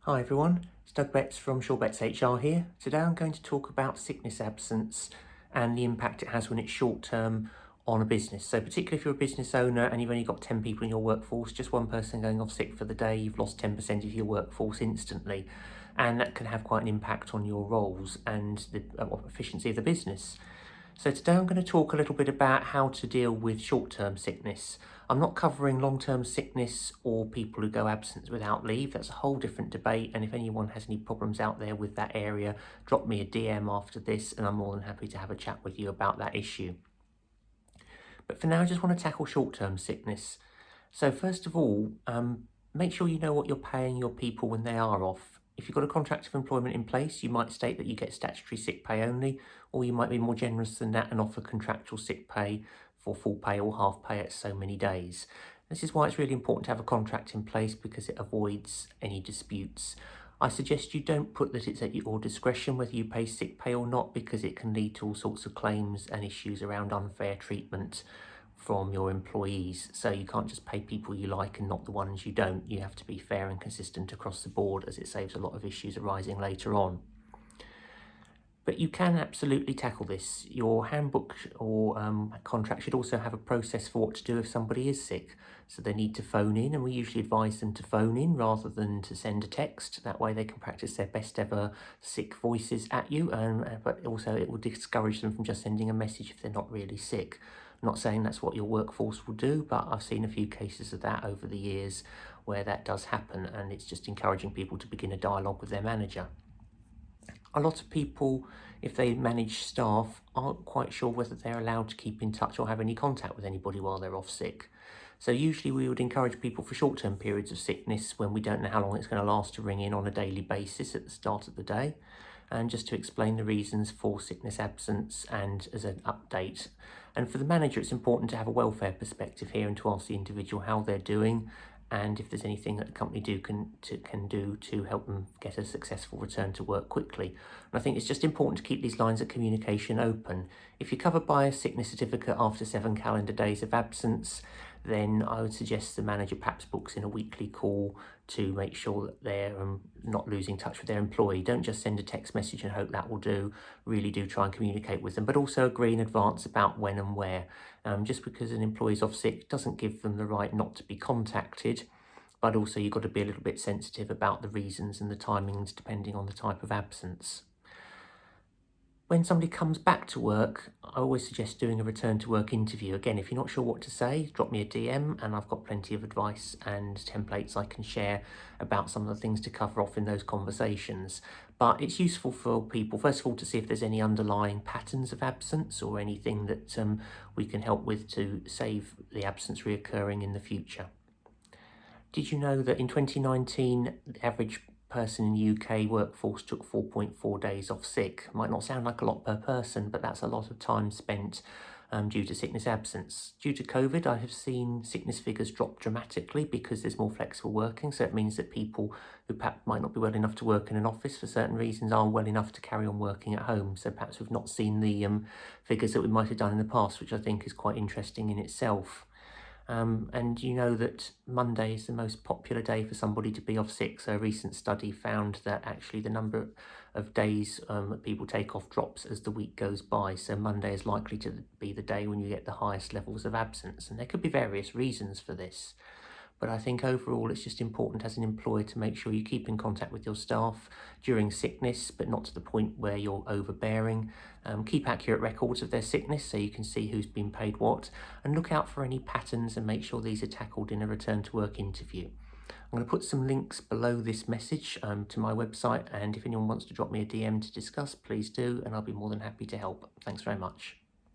Hi everyone, it's Doug Betts from Shaw Betts HR here. Today I'm going to talk about sickness absence and the impact it has when it's short term on a business. So particularly if you're a business owner and you've only got 10 people in your workforce, just one person going off sick for the day, you've lost 10% of your workforce instantly. And that can have quite an impact on your roles and the efficiency of the business. So today I'm going to talk a little bit about how to deal with short-term sickness. I'm not covering long-term sickness or people who go absent without leave. That's a whole different debate. And if anyone has any problems out there with that area, drop me a DM after this and I'm more than happy to have a chat with you about that issue. But for now, I just want to tackle short-term sickness. So first of all, make sure you know what you're paying your people when they are off. If you've got a contract of employment in place, you might state that you get statutory sick pay only, or you might be more generous than that and offer contractual sick pay for full pay or half pay at so many days. This is why it's really important to have a contract in place because it avoids any disputes. I suggest you don't put that it's at your discretion whether you pay sick pay or not because it can lead to all sorts of claims and issues around unfair treatment from your employees. So you can't just pay people you like and not the ones you don't. You have to be fair and consistent across the board as it saves a lot of issues arising later on. But you can absolutely tackle this. Your handbook or contract should also have a process for what to do if somebody is sick. So they need to phone in, and we usually advise them to phone in rather than to send a text. That way they can practice their best ever sick voices at you, but also it will discourage them from just sending a message if they're not really sick. I'm not saying that's what your workforce will do, but I've seen a few cases of that over the years where that does happen, and it's just encouraging people to begin a dialogue with their manager. A lot of people, if they manage staff, aren't quite sure whether they're allowed to keep in touch or have any contact with anybody while they're off sick. So usually we would encourage people for short-term periods of sickness when we don't know how long it's going to last to ring in on a daily basis at the start of the day, and just to explain the reasons for sickness absence and as an update. And for the manager, it's important to have a welfare perspective here and to ask the individual how they're doing and if there's anything that the company can do to help them get a successful return to work quickly. And I think it's just important to keep these lines of communication open. If you're covered by a sickness certificate after 7 calendar days of absence, then I would suggest the manager perhaps books in a weekly call to make sure that they're not losing touch with their employee. Don't just send a text message and hope that will do. Really do try and communicate with them, but also agree in advance about when and where. Just because an employee's off sick doesn't give them the right not to be contacted, but also you've got to be a little bit sensitive about the reasons and the timings depending on the type of absence. When somebody comes back to work, I always suggest doing a return to work interview. Again, if you're not sure what to say, drop me a DM and I've got plenty of advice and templates I can share about some of the things to cover off in those conversations. But it's useful for people, first of all, to see if there's any underlying patterns of absence or anything that we can help with to save the absence reoccurring in the future. Did you know that in 2019, the average person in the UK workforce took 4.4 days off sick? Might not sound like a lot per person, but that's a lot of time spent due to sickness absence. Due to COVID, I have seen sickness figures drop dramatically because there's more flexible working. So it means that people who perhaps might not be well enough to work in an office for certain reasons are well enough to carry on working at home. So perhaps we've not seen the figures that we might have done in the past, which I think is quite interesting in itself. And you know that Monday is the most popular day for somebody to be off sick. So a recent study found that actually the number of days that people take off drops as the week goes by. So Monday is likely to be the day when you get the highest levels of absence. And there could be various reasons for this. But I think overall it's just important as an employer to make sure you keep in contact with your staff during sickness, but not to the point where you're overbearing. Keep accurate records of their sickness so you can see who's been paid what, and look out for any patterns and make sure these are tackled in a return to work interview. I'm going to put some links below this message to my website, and if anyone wants to drop me a DM to discuss, please do, and I'll be more than happy to help. Thanks very much.